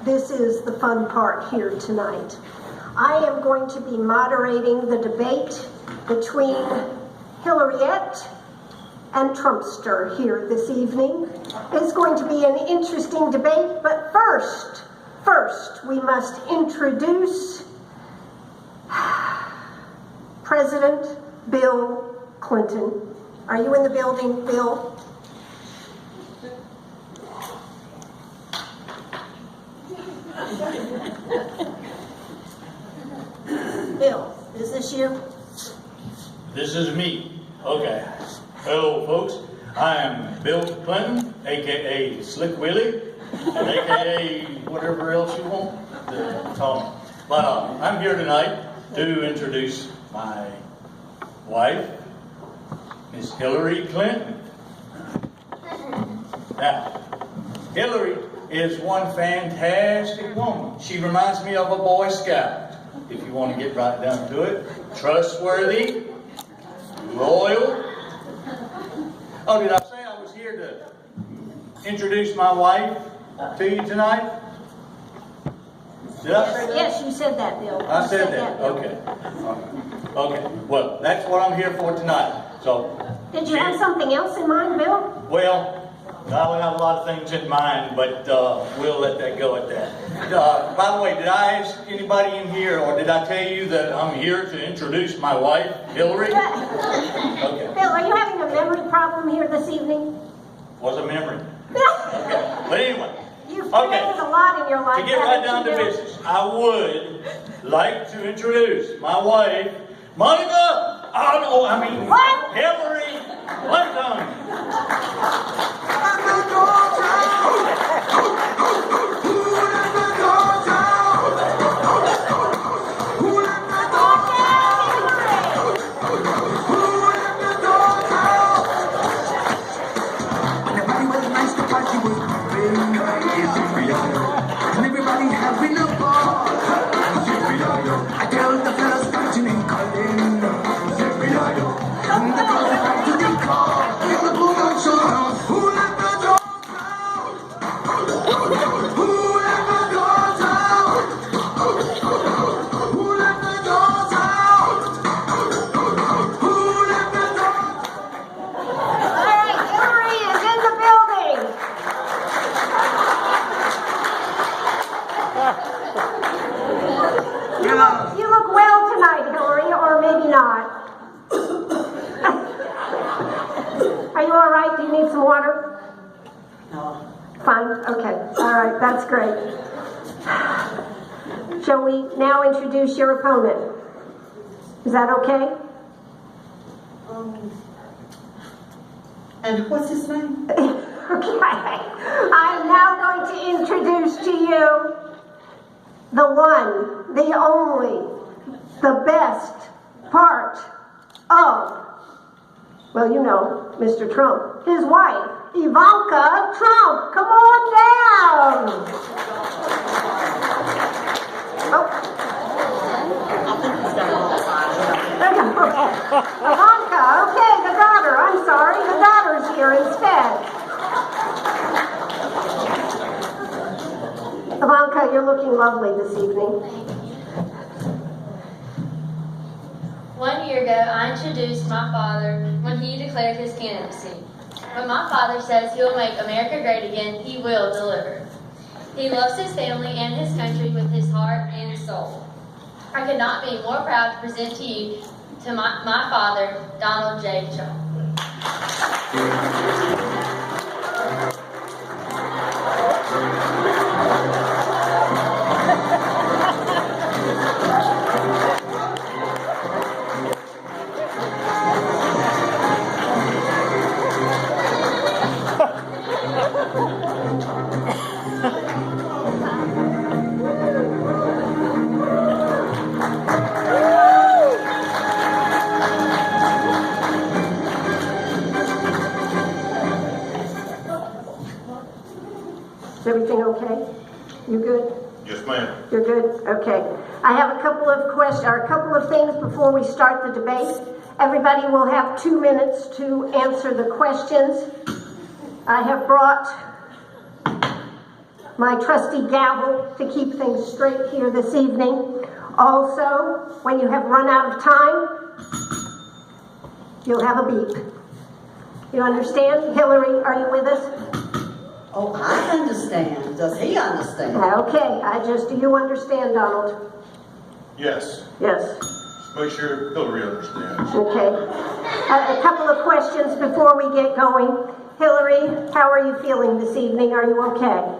this is the fun part here tonight. I am going to be moderating the debate between Hillaryette and Trumpster here this evening. It's going to be an interesting debate, but first we must introduce President Bill Clinton. Are you in the building, Bill? Bill, is this you? This is me. Okay. Hello, folks. I am Bill Clinton, a.k.a. Slick Willie, and a.k.a. whatever else you want to call me. But I'm here tonight to introduce my wife, Miss Hillary Clinton. Now, Hillary is one fantastic woman. She reminds me of a Boy Scout, if you want to get right down to it. Trustworthy, loyal. Oh, did I say I was here to introduce my wife to you tonight? Did I say that? Yes, you said that, Bill. I said that. Okay. Okay. Well, that's what I'm here for tonight. So. Did you have something else in mind, Bill? Well, I would have a lot of things in mind, but we'll let that go at that. By the way, did I ask anybody in here, or did I tell you that I'm here to introduce my wife, Hillary? Okay. Bill, are you having a memory problem here this evening? What's a memory? Okay. But anyway. You've failed a lot in your life. To get right down to business, I would like to introduce my wife, Monica. What? Hillary Clinton. That's great. Shall we now introduce your opponent? Is that okay? And what's his name? Okay. I'm now going to introduce to you the one, the only, the best part of, well, you know, Mr. Trump, his wife, Ivanka Trump. Come on down. Oh. Ivanka, okay, the daughter. I'm sorry, the daughter's here instead. Ivanka, you're looking lovely this evening. 1 year ago, I introduced my father when he declared his candidacy. When my father says he will make America great again, he will deliver. He loves his family and his country with his heart and soul. I could not be more proud to present to you to my father, Donald J. Trump. Is everything okay? You good? Yes, ma'am. You're good? Okay. I have a couple of questions, or a couple of things before we start the debate. Everybody will have 2 minutes to answer the questions. I have brought my trusty gavel to keep things straight here this evening. Also, when you have run out of time, you'll have a beep. You understand? Hillary, are you with us? Oh, I understand. Does he understand? Okay, do you understand, Donald? Yes. Yes. Just make sure Hillary understands. Okay. A couple of questions before we get going. Hillary, how are you feeling this evening? Are you okay?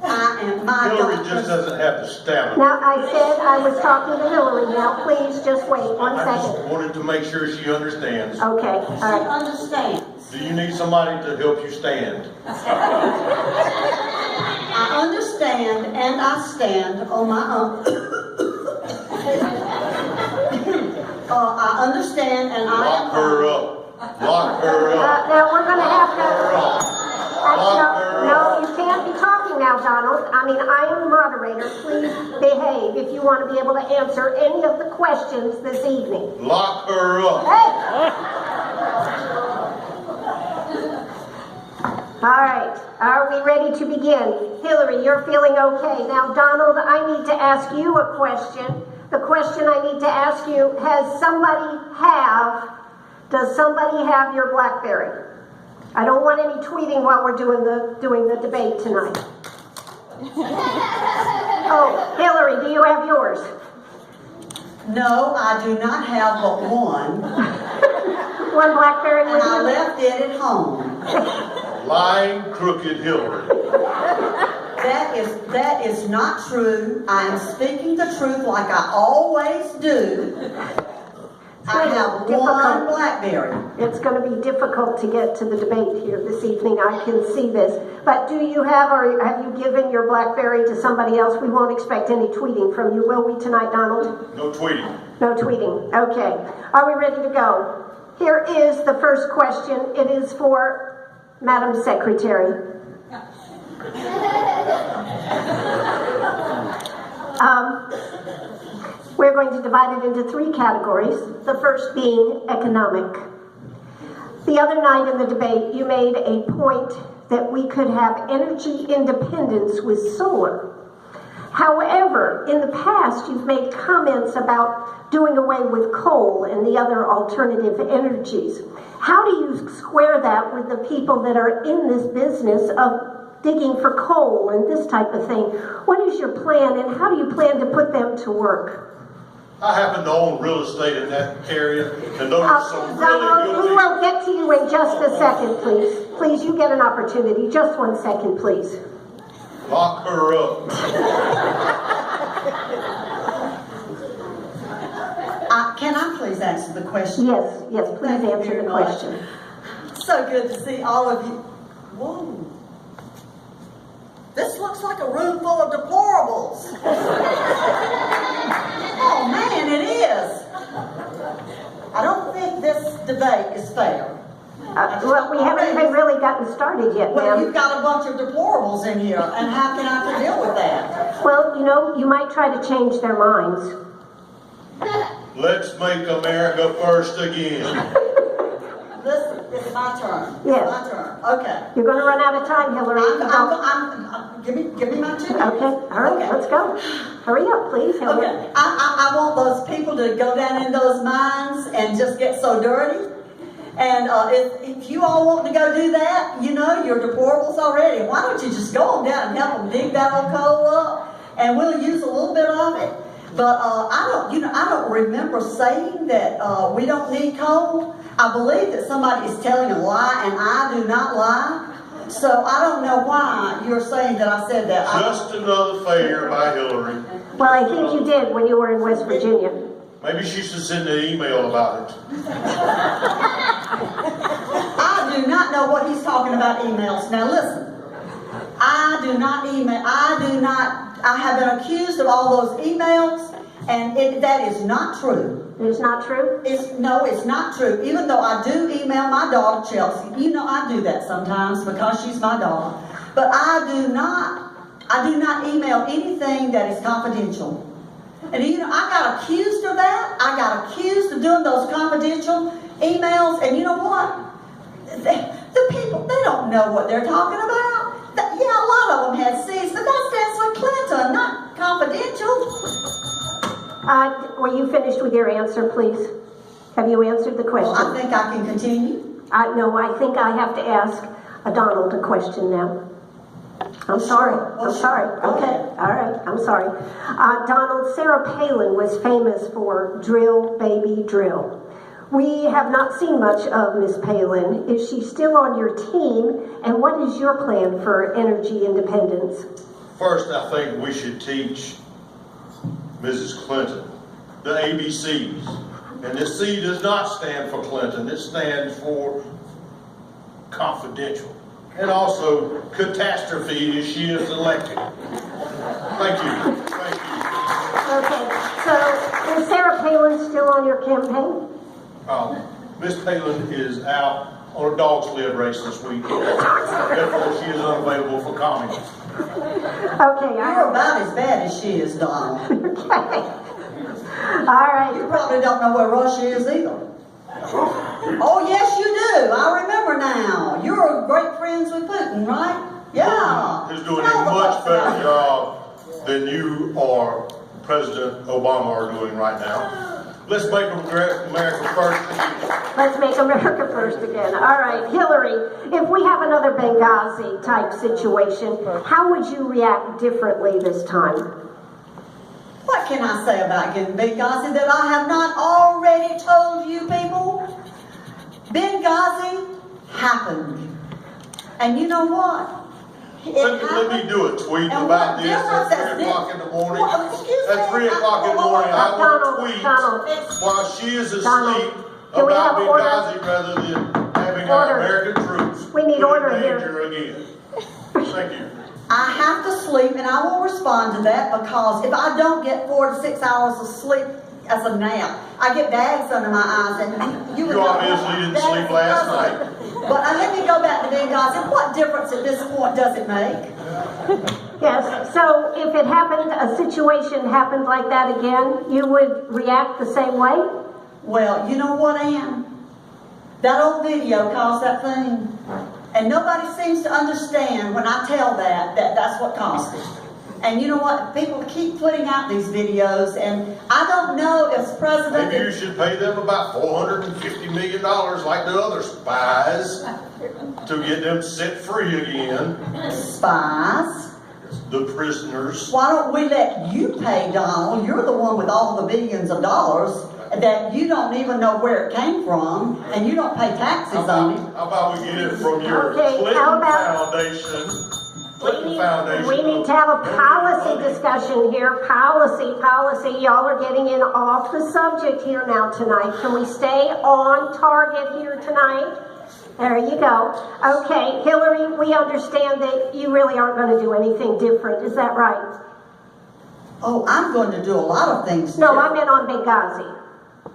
I am my Hillary doctor. just doesn't have the stamina. Now, I said I was talking to Hillary. Now, please, just wait one I just second. wanted to make sure she understands. Okay, all She right. understands. Do you need somebody to help you stand? I understand and I stand on my own. I understand and I am. Lock her up. Lock her up. Now, we're going to have Lock her to... up. Lock her No, up. you can't be talking now, Donald. I mean, I am the moderator. Please behave if you want to be able to answer any of the questions this evening. Lock her up. Hey! All right. Are we ready to begin? Hillary, you're feeling okay. Now, Donald, I need to ask you a question. The question I need to ask you, does somebody have your BlackBerry? I don't want any tweeting while we're doing the debate tonight. Oh, Hillary, do you have yours? No, I do not have but one. One BlackBerry And with I you? left it at home. Lying, crooked Hillary. That is not true. I am speaking the truth like I always do. I have one BlackBerry. It's going to be difficult to get to the debate here this evening. I can see this. But do you have, or have you given your BlackBerry to somebody else? We won't expect any tweeting from you, will we tonight, Donald? No tweeting. No tweeting. Okay. Are we ready to go? Here is the first question. It is for Madam Secretary. We're going to divide it into three categories, the first being economic. The other night in the debate, you made a point that we could have energy independence with solar. However, in the past, you've made comments about doing away with coal and the other alternative energies. How do you square that with the people that are in this business of digging for coal and this type of thing? What is your plan, and how do you plan to put them to work? I happen to own real estate in that area, and those are some really Donald, good we will get to you in just a second, please. Please, you get an opportunity. Just 1 second, please. Lock her up. Can I please answer the question? Yes, please Thank you answer very the much. question. So good to see all of you. Whoa. This looks like a room full of deplorables. Oh man, it is. I don't think this debate is fair. Well, we haven't even really gotten started yet, Well, ma'am. you've got a bunch of deplorables in here, and how can I deal with that? Well, you know, you might try to change their minds. Let's make America first again. Listen, it's my turn. Yes. It's my turn. Okay. You're going to run out of time, Hillary. Give me my 2 minutes. Okay, all right, Okay. let's go. Hurry up, please, Hillary. Okay, I want those people to go down in those mines and just get so dirty. And if you all want to go do that, you know, you're deplorables already. Why don't you just go on down and help them dig that old coal up, and we'll use a little bit of it. But I don't remember saying that we don't need coal. I believe that somebody is telling a lie, and I do not lie. So I don't know why you're saying that I said that. Just another failure by Hillary. Well, I think you did when you were in West Virginia. Maybe she should send an email about it. I do not know what he's talking about emails. Now listen, I do not email. I have been accused of all those emails, and that is not true. It is not true? It's not true. Even though I do email my daughter Chelsea, you know I do that sometimes because she's my daughter. But I do not email anything that is confidential. And you know, I got accused of that. I got accused of doing those confidential emails. And you know what? The people, they don't know what they're talking about. Yeah, a lot of them them had C's, but that stands for Clinton, not confidential. Were you finished with your answer, please? Have you answered the question? Well, I think I can continue. No, I think I have to ask Donald a question now. I'm sorry. I'm sorry. Okay. All right. I'm sorry. Donald, Sarah Palin was famous for drill, baby, drill. We have not seen much of Miss Palin. Is she still on your team? And what is your plan for energy independence? First, I think we should teach Mrs. Clinton the ABCs. And this C does not stand for Clinton. It stands for confidential. And also catastrophe if she is elected. Thank you. Thank you. Okay. So is Sarah Palin still on your campaign? Miss Palin is out on a dog sled race this week. Therefore, she is unavailable for comment. Okay. You're about as bad as she is, Donald. Okay. All right. You probably don't know where Russia is either. Oh, yes, you do. I remember now. You're great friends with Putin, right? Yeah. Who's doing a much better job than you or President Obama are doing right now. Let's make America first again. Let's make America first again. All right, Hillary, if we have another Benghazi type situation, how would you react differently this time? What can I say about getting Benghazi that I have not already told you people? Benghazi happened. And you know what? Let me do a tweet about this at 3 o'clock in the morning. At 3 o'clock in the morning, I will tweet while she is asleep about Benghazi rather than having our American troops We need order in here. danger again. Thank you. I have to sleep, and I will respond to that because if I don't get 4 to 6 hours of sleep as a nap, I get bags under my eyes, and you would You know obviously didn't sleep last night. But let me go back to Benghazi. What difference at this point does it make? Yes, so if it happened, a situation happened like that again, you would react the same way? Well, you know what, Ann? That old video caused that thing. And nobody seems to understand when I tell that that's what caused it. And you know what? People keep putting out these videos, and I don't know if President... Maybe you should pay them about $450 million like the other spies to get them set free again. Spies? The prisoners. Why don't we let you pay, Donald? You're the one with all the billions of dollars that you don't even know where it came from, and you don't pay taxes on it. How about we get it from your Okay, Clinton how about- Foundation? Clinton Foundation. We need to have a policy discussion here. Policy. Y'all are getting in off the subject here now tonight. Can we stay on target here tonight? There you go. Okay, Hillary, we understand that you really aren't going to do anything different. Is that right? Oh, I'm going to do a lot of things. No, I meant on Benghazi.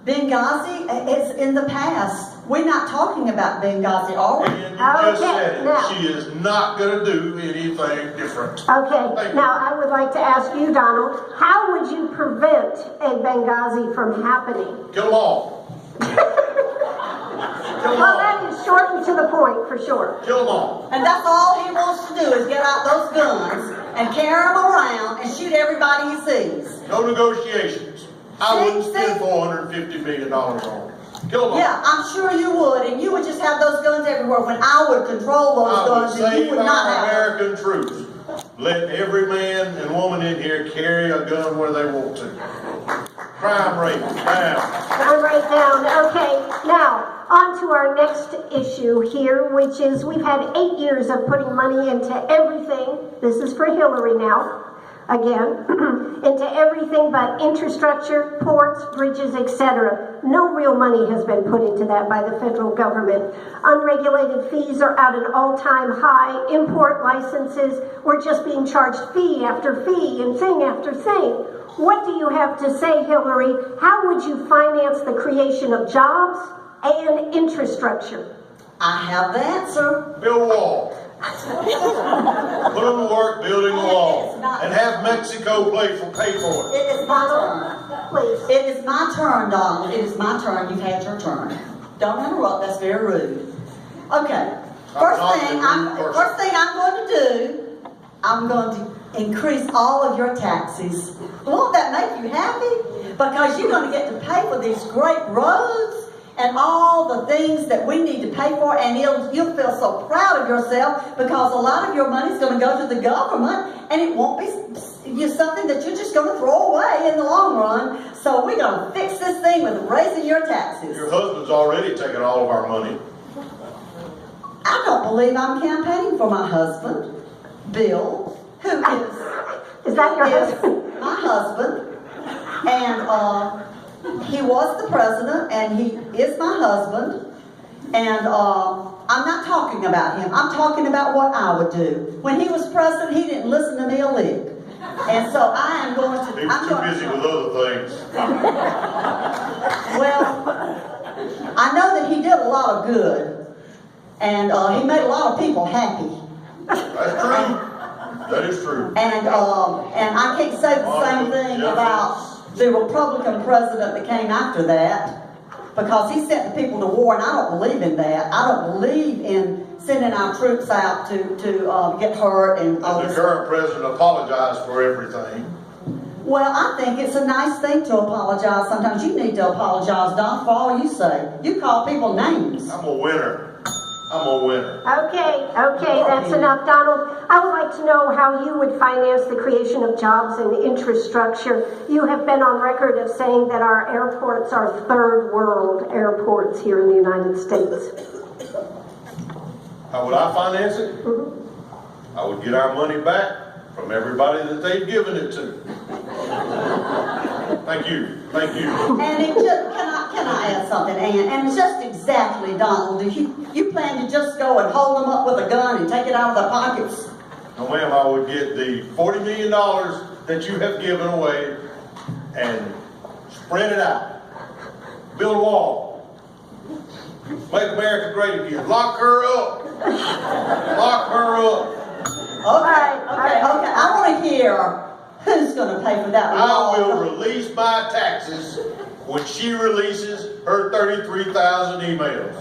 Benghazi is in the past. We're not talking about Benghazi, are we? And you just said it. now. She is not going to do anything different. Okay, Thank you. now I would like to ask you, Donald, how would you prevent a Benghazi from happening? Kill them all. Kill them Well, all. that is short and to the point, for sure. Kill them all. And that's all he wants to do is get out those guns and carry them around and shoot everybody he sees. No negotiations. I wouldn't See? spend $450 million on it. Kill them all. Yeah, I'm sure you would, and you would just have those guns everywhere when I would control those I would guns and you save would not our have them. American troops. Let every man and woman in here carry a gun where they want to. Crime rate down. I'm right down. Okay, now on to our next issue here, which is we've had 8 years of putting money into everything. This is for Hillary now, again, into everything but infrastructure, ports, bridges, etc. No real money has been put into that by the federal government. Unregulated fees are at an all-time high. Import licenses, we're just being charged fee after fee and thing after thing. What do you have to say, Hillary? How would you finance the creation of jobs and infrastructure? I have the answer. Build a wall. Put them to work building a wall. And have Mexico pay for it. It is my turn. Please. It is my turn, Donald. It is my turn. You've had your turn. Don't interrupt. That's very rude. Okay. First thing I'm going to do I'm going to increase all of your taxes. Won't that make you happy? Because you're going to get to pay for these great roads and all the things that we need to pay for, and you'll feel so proud of yourself because a lot of your money's going to go to the government, and it won't be something that you're just going to throw away in the long run. So we're going to fix this thing with raising your taxes. Your husband's already taken all of our money. I don't believe I'm campaigning for my husband, Bill, who Is that your husband? my husband, and he was the president, and he is my husband, and I'm not talking about him. I'm talking about what I would do. When he was president, he didn't listen to me a lick. And so I am going to... He was too busy with other things. Well, I know that he did a lot of good, and he made a lot of people happy. That's true. That is true. And I can't say the same thing about the Republican president that came after that, because he sent the people to war, and I don't believe in that. I don't believe in sending our troops out to get hurt and all The this. current president apologized for everything. Well, I think it's a nice thing to apologize. Sometimes you need to apologize, Don, for all you say. You call people names. I'm a winner. I'm a winner. Okay, that's enough, Donald. I would like to know how you would finance the creation of jobs and infrastructure. You have been on record of saying that our airports are third world airports here in the United States. How would I finance it? I would get our money back from everybody that they've given it to. Thank you. Thank you. And it just, can I add something, Ann? And it's just exactly, Donald, do you plan to just go and hold them up with a gun and take it out of their pockets? No, ma'am, I would get the $40 million that you have given away and spread it out. Build a wall. Make America great again. Lock her up. Lock her up. Okay. I want to hear who's going to pay for that wall. I will release my taxes when she releases her 33,000 emails.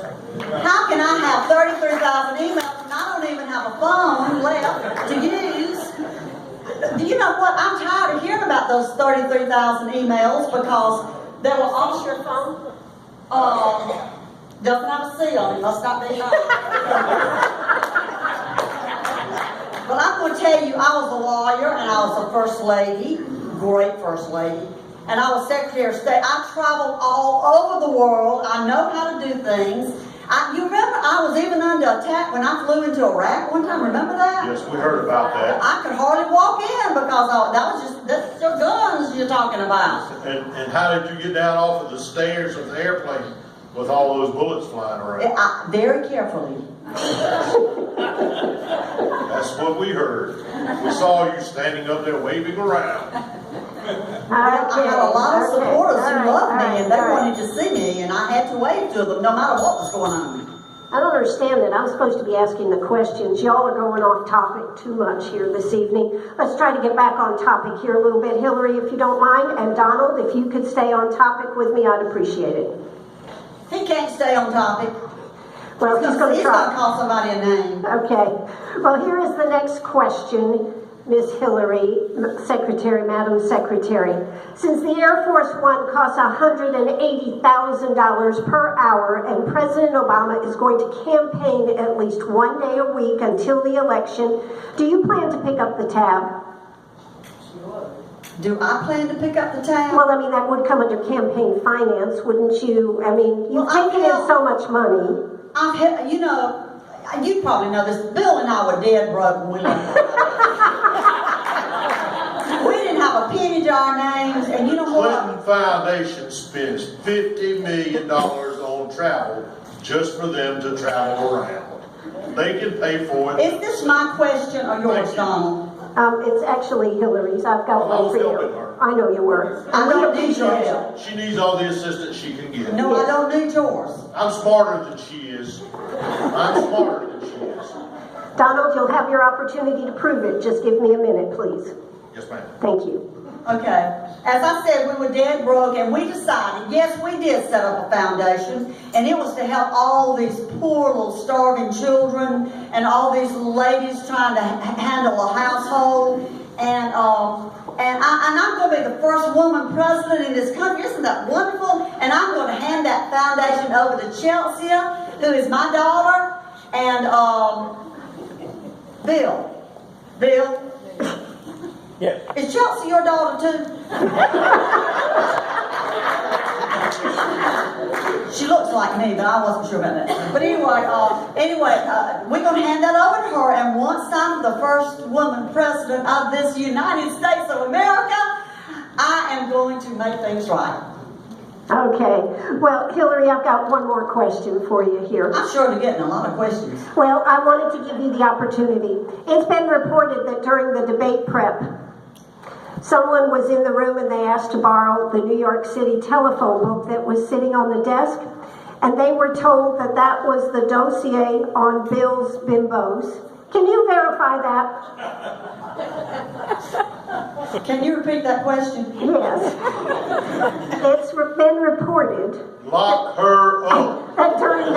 How can I have 33,000 emails and I don't even have a phone left to use? Do you know what? I'm tired of hearing about those 33,000 emails because they were off your phone. Doesn't have a C on it. Must not be mine. But I'm going to tell you, I was a lawyer and I was a first lady, great first lady, and I was Secretary of State. I traveled all over the world. I know how to do things. You remember I was even under attack when I flew into Iraq one time. Remember that? Yes, we heard about that. I could hardly walk in because that's your guns you're talking about. And how did you get down off of the stairs of the airplane with all those bullets flying around? Very carefully. That's what we heard. We saw you standing up there waving around. I had a lot of supporters who loved me and they wanted to see me, and I had to wave to them no matter what was going on. I don't understand that. I'm supposed to be asking the questions. Y'all are going off topic too much here this evening. Let's try to get back on topic here a little bit. Hillary, if you don't mind, and Donald, if you could stay on topic with me, I'd appreciate it. He can't stay on topic. Well, he's going to try. Call somebody a name. Okay. Well, here is the next question, Miss Hillary, Madam Secretary. Since the Air Force One costs $180,000 per hour and President Obama is going to campaign at least one day a week until the election, do you plan to pick up the tab? Do I plan to pick up the tab? Well, I mean, that would come under campaign finance, wouldn't you? I mean, you've taken in so much money. You probably know this. Bill and I were dead broke when we left. We didn't have a penny to our names, and you know what? Clinton Foundation spends $50 million on travel just for them to travel around. They can pay for it. Is this my question or yours, Donald? It's actually Hillary's. I've got one for you. I know you were. I don't need your help. She needs all the assistance she can get. No, I don't need yours. I'm smarter than she is. I'm smarter than she is. Donald, you'll have your opportunity to prove it. Just give me a minute, please. Yes, ma'am. Thank you. Okay. As I said, we were dead broke, and we decided, yes, we did set up a foundation, and it was to help all these poor little starving children and all these ladies trying to handle a household. And I'm going to be the first woman president in this country. Isn't that wonderful? And I'm going to hand that foundation over to Chelsea, who is my daughter, and Bill. Bill? Yes. Is Chelsea your daughter too? She looks like me, but I wasn't sure about that. But anyway, we're going to hand that over to her, and once I'm the first woman president of this United States of America, I am going to make things right. Okay. Well, Hillary, I've got one more question for you here. I'm sure you're getting a lot of questions. Well, I wanted to give you the opportunity. It's been reported that during the debate prep, someone was in the room and they asked to borrow the New York City telephone book that was sitting on the desk, and they were told that that was the dossier on Bill's bimbos. Can you verify that? Can you repeat that question? Yes. It's been reported Lock her up. that during the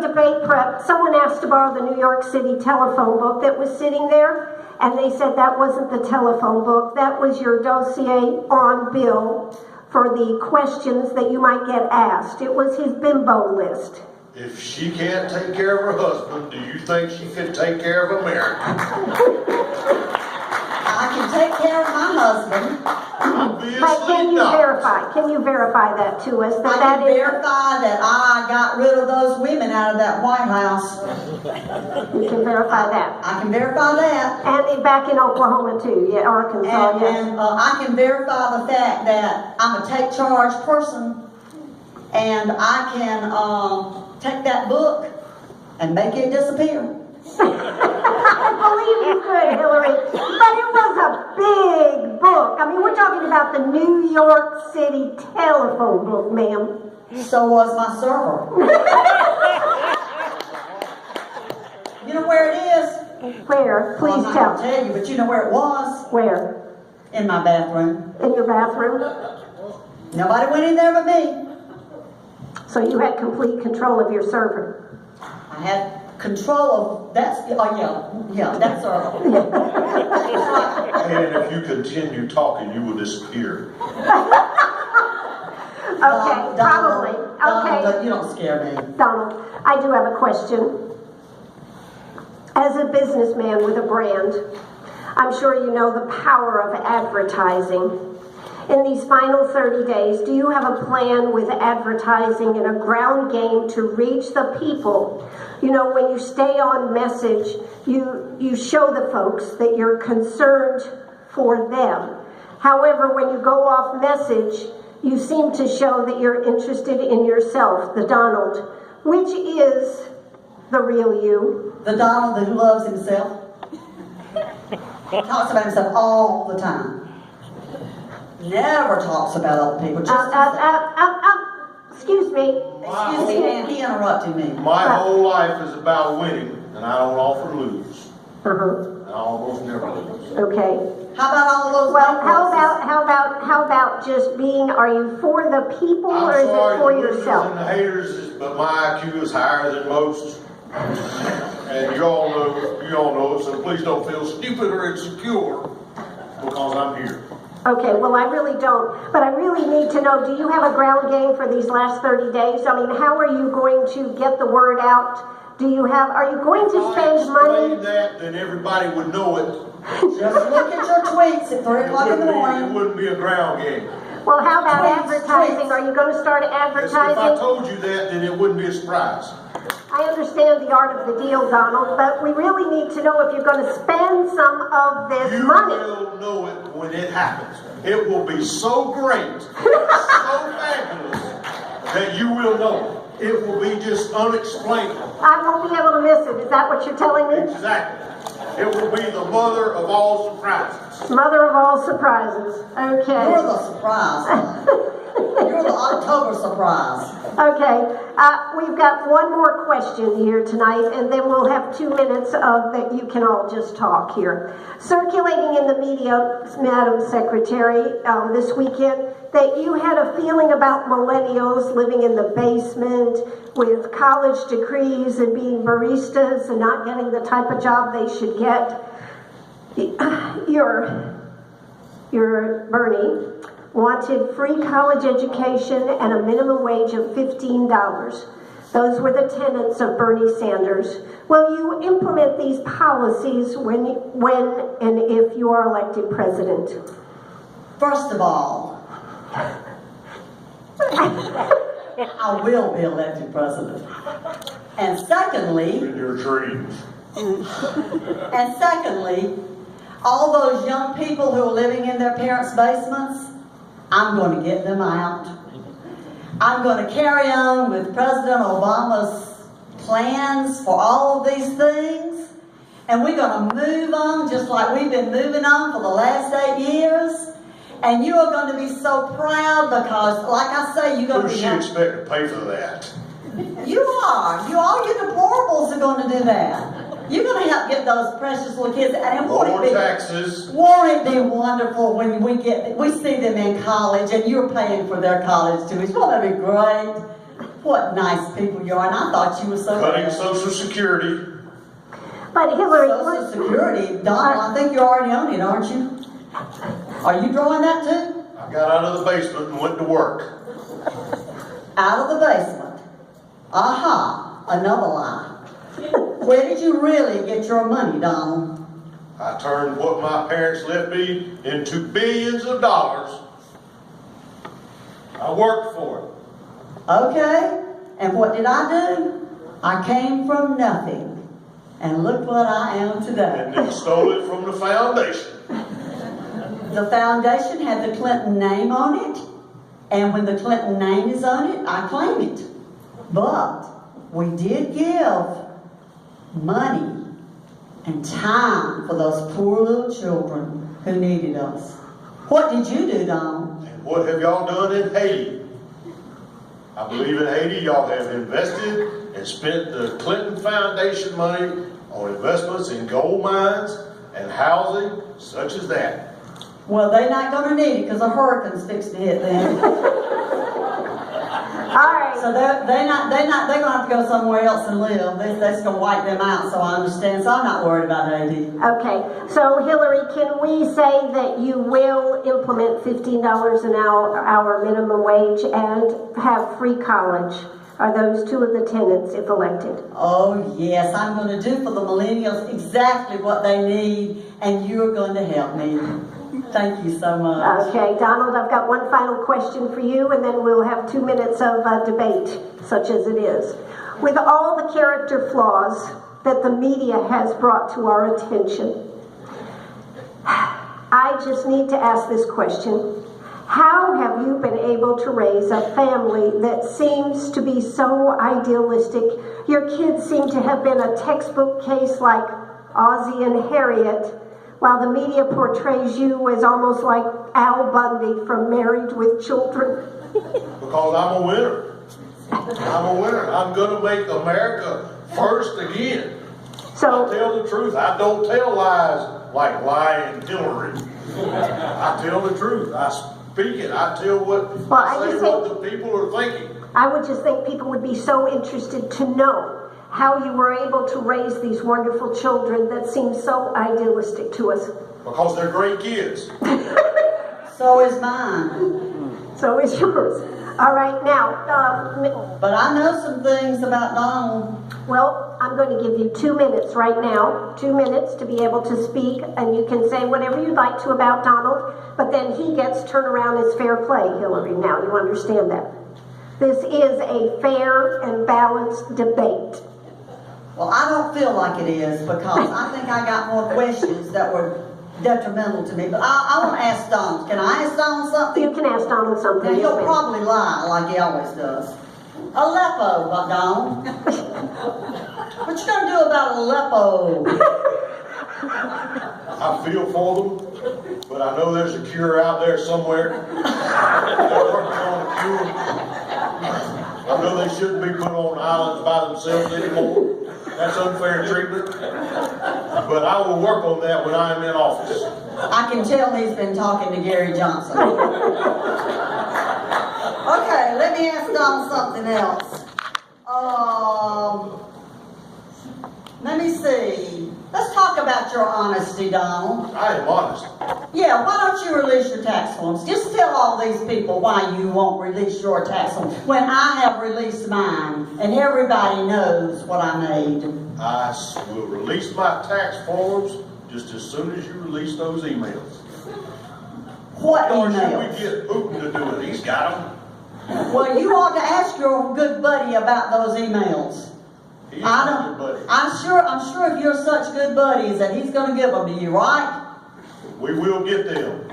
debate prep, someone asked to borrow the New York City telephone book that was sitting there, and they said that wasn't the telephone book, that was your dossier on Bill for the questions that you might get asked. It was his bimbo list. If she can't take care of her husband, do you think she can take care of America? I can take care of my husband. But can you verify that to us? I can verify that I got rid of those women out of that White House. You can verify that. I can verify that. And back in Oklahoma too, yeah, Arkansas, yes. And I can verify the fact that I'm a take charge person, and I can take that book and make it disappear. I believe you could, Hillary. But it was a big book. I mean, we're talking about the New York City telephone book, ma'am. So was my server. You know where it is? Where? Please I'm not tell. gonna tell you, but you know where it was? Where? In my bathroom. In your bathroom? Nobody went in there but me. So you had complete control of your server. I had control of that. Oh yeah, that server. And if you continue talking, you will disappear. Okay, probably. Okay. Donald, you don't scare me. Donald, I do have a question. As a businessman with a brand, I'm sure you know the power of advertising. In these final 30 days, do you have a plan with advertising and a ground game to reach the people? You know, when you stay on message, you show the folks that you're concerned for them. However, when you go off message, you seem to show that you're interested in yourself, the Donald. Which is the real you? The Donald who loves himself. Talks about himself all the time. Never talks about other people. Excuse me. Excuse me, Dan. He interrupted me. My whole life is about winning, and I don't often lose. I almost never lose. Okay. How about all those? Well, how about just being? Are you for the people or is it for yourself? And the haters, but my IQ is higher than most, and you all know it. So please don't feel stupid or insecure because I'm here. Okay, well, I really don't, but I really need to know, do you have a ground game for these last 30 days? I mean, how are you going to get the word out? Are you going to spend money? If I explained that, then everybody would know it. Just look at your tweets at 3 o'clock in the morning. It wouldn't be a ground game. Well, how about advertising? Are you going to start advertising? If I told you that, then it wouldn't be a surprise. I understand the art of the deal, Donald, but we really need to know if you're going to spend some of this money. You will know it when it happens. It will be so great, so fabulous, that you will know it. It will be just unexplainable. I won't be able to miss it. Is that what you're telling me? Exactly. It will be the mother of all surprises. Mother of all surprises. Okay. You're the surprise. You're the October surprise. Okay, we've got one more question here tonight, and then we'll have 2 minutes of that you can all just talk here. Circulating in the media, Madam Secretary, this weekend, that you had a feeling about millennials living in the basement with college degrees and being baristas and not getting the type of job they should get. Your Bernie wanted free college education and a minimum wage of $15. Those were the tenets of Bernie Sanders. Will you implement these policies when and if you are elected president? First of all, I will be elected president. And secondly, In your dreams. all those young people who are living in their parents' basements, I'm going to get them out. I'm going to carry on with President Obama's plans for all of these things. And we're going to move on just like we've been moving on for the last 8 years. And you are going to be so proud because, like I say, you're going to Who be... should expect to pay for that? You are. All your deplorables are going to do that. You're going to help get those precious little kids. And More taxes. Won't it be wonderful when we see them in college and you're paying for their college tuition? Won't that be great? What nice people you are. And I thought you were so Cutting nice. Social Security. But Hillary, Social Security, Donald, I think you're already on it, aren't you? Are you drawing that too? I got out of the basement and went to work. Out of the basement. Aha, another lie. Where did you really get your money, Donald? I turned what my parents left me into billions of dollars. I worked for it. Okay, and what did I do? I came from nothing. And look what I am today. And then stole it from the foundation. The foundation had the Clinton name on it, and when the Clinton name is on it, I claim it. But we did give money and time for those poor little children who needed us. What did you do, Donald? And what have y'all done in Haiti? I believe in Haiti y'all have invested and spent the Clinton Foundation money on investments in gold mines and housing such as that. Well, they're not going to need it because a hurricane's fixed to hit them. all right. So they're going to have to go somewhere else and live. That's going to wipe them out, so I understand. So I'm not worried about Haiti. Okay, so Hillary, can we say that you will implement $15 an hour minimum wage and have free college? Are those two of the tenets if elected? Oh, yes. I'm going to do for the millennials exactly what they need, and you're going to help me. Thank you so much. Okay, Donald, I've got one final question for you, and then we'll have 2 minutes of debate, such as it is. With all the character flaws that the media has brought to our attention, I just need to ask this question. How have you been able to raise a family that seems to be so idealistic? Your kids seem to have been a textbook case like Ozzie and Harriet, while the media portrays you as almost like Al Bundy from Married with Children. Because I'm a winner. I'm a winner. I'm going to make America first again. So, I tell the truth. I don't tell lies like lying Hillary. I tell the truth. I speak it. I tell what I say what the people are thinking. I would just think people would be so interested to know how you were able to raise these wonderful children that seem so idealistic to us. Because they're great kids. So is mine. So is yours. All right, now, But I know some things about Donald. well, I'm going to give you 2 minutes right now, 2 minutes to be able to speak, and you can say whatever you'd like to about Donald, but then he gets turned around as fair play, Hillary. Now, you understand that. This is a fair and balanced debate. Well, I don't feel like it is because I think I got more questions that were detrimental to me. But I want to ask Donald. Can I ask Donald something? You can ask Donald something. Now, yes, he'll ma'am. probably lie like he always does. Aleppo, Donald. What you gonna do about Aleppo? I feel for them. but I know there's a cure out there somewhere. They're working on a cure. I know they shouldn't be put on islands by themselves anymore. That's unfair treatment. But I will work on that when I am in office. I can tell he's been talking to Gary Johnson. Okay, let me ask Donald something else. Let me see. Let's talk about your honesty, Donald. I am honest. Yeah, why don't you release your tax forms? Just tell all these people why you won't release your tax forms when I have released mine and everybody knows what I made. I will release my tax forms just as soon as you release those emails. What Or should emails? we get Putin to do it? He's got them. Well, you ought to ask your good buddy about those emails. He's I a don't. good buddy. I'm sure if you're such good buddies that he's going to give them to you, right? We will get them.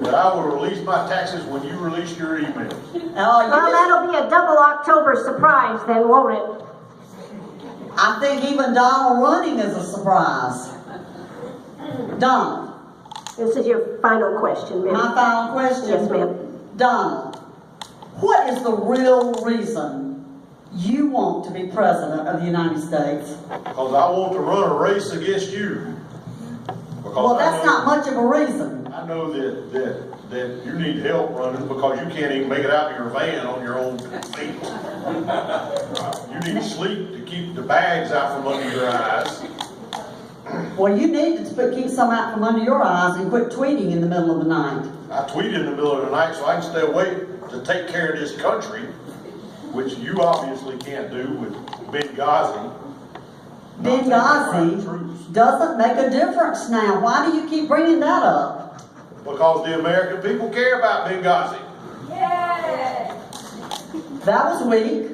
But I will release my taxes when you release your emails. Oh, Well, that'll be a double October surprise then, won't it? I think even Donald running is a surprise. Donald, This is your final question, ma'am. my final question. Yes, ma'am. Donald, what is the real reason you want to be president of the United States? Because I want to run a race against you. Because Well, that's not much of a reason. I know that you need help running because you can't even make it out of your van on your own feet. You need sleep to keep the bags out from under your eyes. Well, you need to keep some out from under your eyes and quit tweeting in the middle of the night. I tweet in the middle of the night so I can stay awake to take care of this country, which you obviously can't do with Benghazi. Benghazi doesn't make a difference now. Why do you keep bringing that up? Because the American people care about Benghazi. That was weak.